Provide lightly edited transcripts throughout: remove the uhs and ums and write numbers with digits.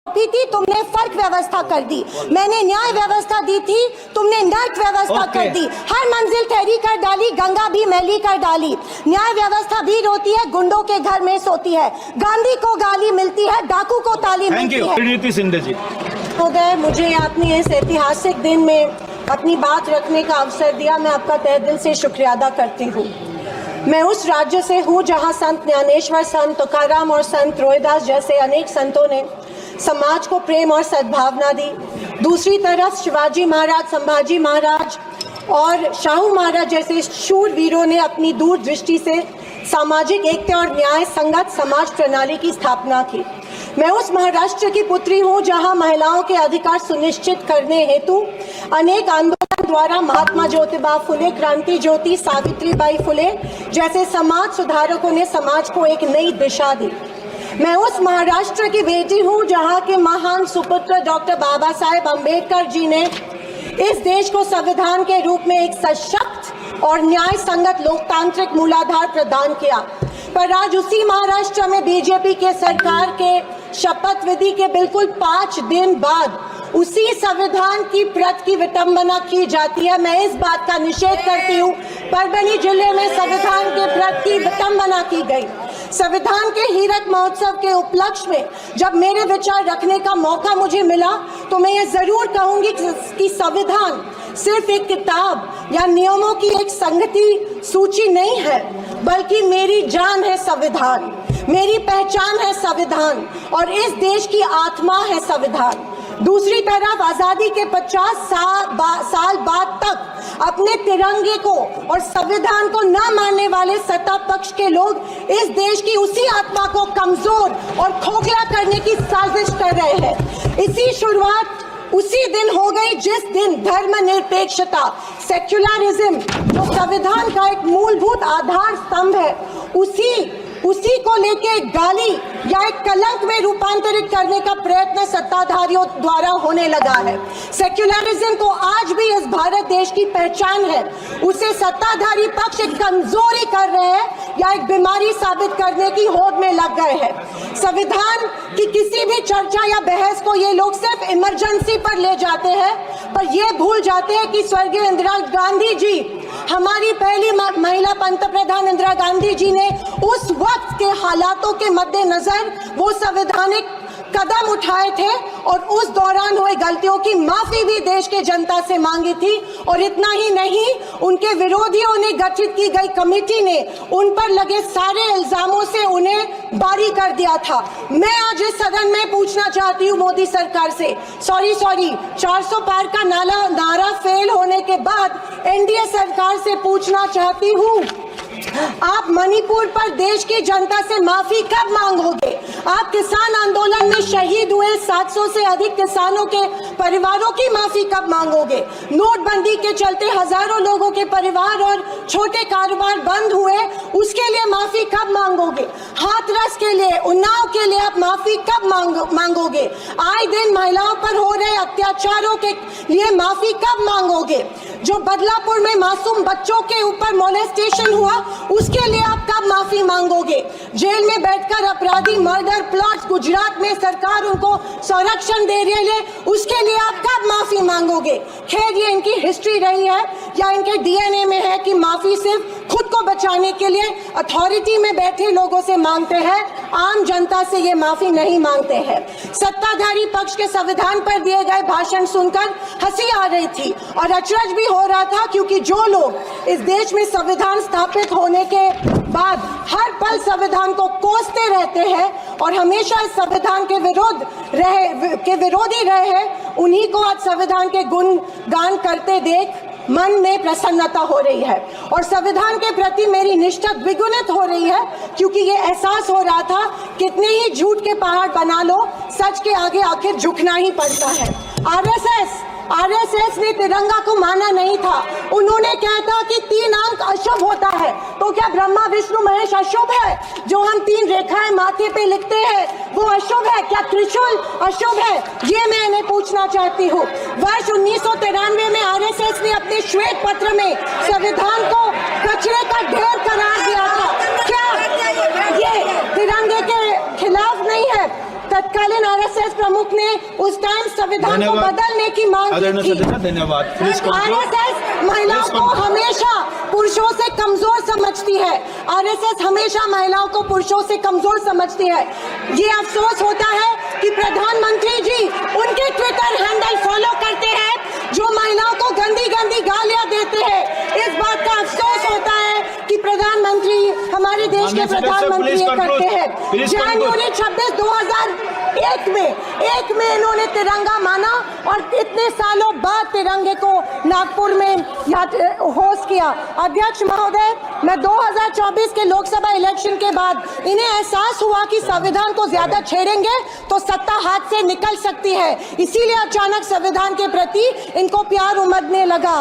थी, तुमने फर्क व्यवस्था कर दी। मैंने न्याय व्यवस्था दी थी, तुमने नर्क व्यवस्था कर दी। हर मंजिल ठहरी कर डाली, गंगा भी मैली कर डाली। न्याय व्यवस्था भी रोती है, गुंडों के घर में सोती है। गांधी को गाली मिलती है, डाकू को ताली मिलती है। प्रीति शिंदे जी हो गए, मुझे आपने इस ऐतिहासिक दिन में अपनी बात रखने का अवसर दिया, मैं आपका तहे दिल से शुक्रिया अदा करती हूँ। मैं उस राज्य से हूँ जहाँ संत ज्ञानेश्वर, संत तुकाराम और संत रोहिदास जैसे अनेक संतों ने समाज को प्रेम और सद्भावना दी। दूसरी तरफ शिवाजी महाराज, संभाजी महाराज और शाहू महाराज जैसे शूरवीरों ने अपनी दूरदृष्टि से सामाजिक एकता और न्याय संगत समाज प्रणाली की स्थापना की। मैं उस महाराष्ट्र की पुत्री हूँ जहाँ महिलाओं के अधिकार सुनिश्चित करने हेतु अनेक आंदोलन द्वारा महात्मा ज्योतिबा फुले, क्रांति ज्योति सावित्रीबाई फुले जैसे समाज सुधारकों ने समाज को एक नई दिशा दी। मैं उस महाराष्ट्र की बेटी हूँ जहाँ के महान सुपुत्र डॉक्टर बाबा साहेब अम्बेडकर जी ने इस देश को संविधान के रूप में एक सशक्त और न्याय संगत लोकतांत्रिक मूलाधार प्रदान किया। पर आज उसी महाराष्ट्र में बीजेपी के सरकार के शपथ विधि के बिल्कुल 5 दिन बाद उसी संविधान की प्रत की विटंबना की जाती है। मैं इस बात का निषेध करती हूँ। परभणी जिले में संविधान के प्रत की विटंबना की गई। संविधान के हीरक महोत्सव के उपलक्ष्य में जब मेरे विचार रखने का मौका मुझे मिला तो मैं ये जरूर कहूंगी कि संविधान सिर्फ एक किताब या नियमों की एक संगति सूची नहीं है, बल्कि मेरी जान है संविधान, मेरी पहचान है संविधान और इस देश की आत्मा है संविधान। दूसरी तरफ आजादी के 50 साल बाद तक अपने तिरंगे को और संविधान को न मानने वाले सत्ता पक्ष के लोग इस देश की उसी आत्मा को कमजोर और खोखला करने की साजिश कर रहे हैं। इसी शुरुआत उसी दिन हो गई जिस दिन धर्मनिरपेक्षता, सेक्युलरिज्म जो संविधान का एक मूलभूत आधार स्तंभ है, उसी को लेके गाली या एक कलंक में रूपांतरित करने का प्रयत्न सत्ताधारियों द्वारा होने लगा है। सेक्युलरिज्म को आज भी इस भारत देश की पहचान है, उसे सत्ताधारी पक्ष एक कमजोरी कर रहे हैं या एक बीमारी साबित करने की होड़ में लग गए हैं। संविधान की किसी भी चर्चा या बहस को ये लोग सिर्फ इमरजेंसी पर ले जाते हैं, पर ये भूल जाते हैं कि स्वर्गीय इंदिरा गांधी जी, हमारी पहली महिला पंतप्रधान इंदिरा गांधी जी ने उस वक्त के हालातों के मद्देनजर वो संवैधानिक कदम उठाए थे और उस दौरान हुए गलतियों की माफी भी देश के जनता से मांगी थी। और इतना ही नहीं, उनके विरोधियों ने गठित की गई कमेटी ने उन पर लगे सारे इल्जामों से उन्हें बारी कर दिया था। मैं आज इस सदन में पूछना चाहती हूँ मोदी सरकार से, सॉरी 400 पार का नारा फेल होने के बाद एनडीए सरकार से पूछना चाहती हूँ, आप मणिपुर पर देश की जनता से माफी कब मांगोगे? आप किसान आंदोलन में शहीद हुए 700 से अधिक किसानों के परिवारों की माफी कब मांगोगे? नोटबंदी के चलते हजारों लोगों के परिवार और छोटे कारोबार बंद हुए, उसके लिए माफी कब मांगोगे? हाथरस के लिए, उन्नाव के लिए आप माफी कब मांगोगे? आए दिन महिलाओं पर हो रहे अत्याचारों के लिए माफी कब मांगोगे? जो बदलापुर में मासूम बच्चों के ऊपर मोलेस्टेशन हुआ, उसके लिए आप कब माफी मांगोगे? जेल में बैठकर अपराधी मर्डर प्लॉट्स गुजरात में सरकार उनको संरक्षण दे रही है, उसके लिए आप कब माफी मांगोगे? खैर, ये इनकी हिस्ट्री रही है या इनके डीएनए में है कि माफी सिर्फ खुद को बचाने के लिए अथॉरिटी में बैठे लोगों से मांगते हैं, आम जनता से ये माफी नहीं मांगते हैं। सत्ताधारी पक्ष के संविधान पर दिए गए भाषण सुनकर हंसी आ रही थी और अचरज भी हो रहा था, क्योंकि जो लोग इस देश में संविधान स्थापित होने के बाद हर पल संविधान को कोसते रहते हैं और हमेशा इस संविधान के विरोधी रहे हैं, उन्हीं को आज संविधान के गुणगान करते देख मन में प्रसन्नता हो रही है और संविधान के प्रति मेरी निष्ठा द्विगुणित हो रही है, क्योंकि ये एहसास हो रहा था कितने ही झूठ के पहाड़ बना लो, सच के आगे आखिर झुकना ही पड़ता है। आरएसएस ने तिरंगा को माना नहीं था। उन्होंने कहा था कि 3 अंक अशुभ होता है, तो क्या ब्रह्मा विष्णु महेश अशुभ है? जो हम 3 रेखाएं माथे पे लिखते हैं वो अशुभ है? क्या त्रिशूल अशुभ है? ये मैं इन्हें पूछना चाहती हूँ। वर्ष 1993 में आरएसएस ने अपने श्वेत पत्र में संविधान को कचरे का ढेर करार दिया था। क्या ये तिरंगे के खिलाफ नहीं है? तत्कालीन आरएसएस प्रमुख ने उस टाइम संविधान को धन्यवाद। बदलने की मांग की आदरणीय थी। सदस्य, धन्यवाद। Please conclude. आरएसएस महिलाओं Please को conclude। हमेशा पुरुषों से कमजोर समझती है। आरएसएस हमेशा महिलाओं को पुरुषों से कमजोर समझती है। ये अफसोस होता है कि प्रधानमंत्री जी उनके ट्विटर हैंडल फॉलो करते हैं जो महिलाओं को गंदी गंदी गालियां देते हैं। इस बात का अफसोस होता है कि प्रधानमंत्री हमारे देश के प्रधानमंत्री ये करते हैं। जनवरी 26, 2001 में इन्होंने तिरंगा माना और इतने सालों बाद तिरंगे को नागपुर में होस्ट किया। अध्यक्ष महोदय, मैं 2024 के लोकसभा इलेक्शन के बाद इन्हें एहसास हुआ कि संविधान को ज्यादा छेड़ेंगे तो सत्ता हाथ से निकल सकती है, इसीलिए अचानक संविधान के प्रति इनको प्यार उमड़ने लगा।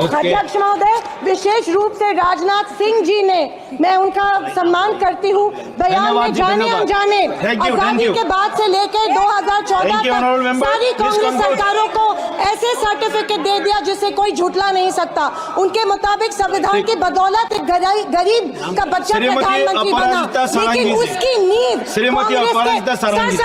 अध्यक्ष महोदय, विशेष रूप से राजनाथ सिंह जी ने, मैं उनका सम्मान करती हूँ, बयान में जाने अनजाने आजादी के बाद से लेकर 2014 तक सारी कांग्रेस सरकारों को ऐसे सर्टिफिकेट दे दिया जिसे कोई झुठला नहीं सकता। उनके मुताबिक संविधान की बदौलत एक गरीब का बच्चा प्रधानमंत्री बना, लेकिन उसकी नींव श्रीमती अपराजिता सारंगी।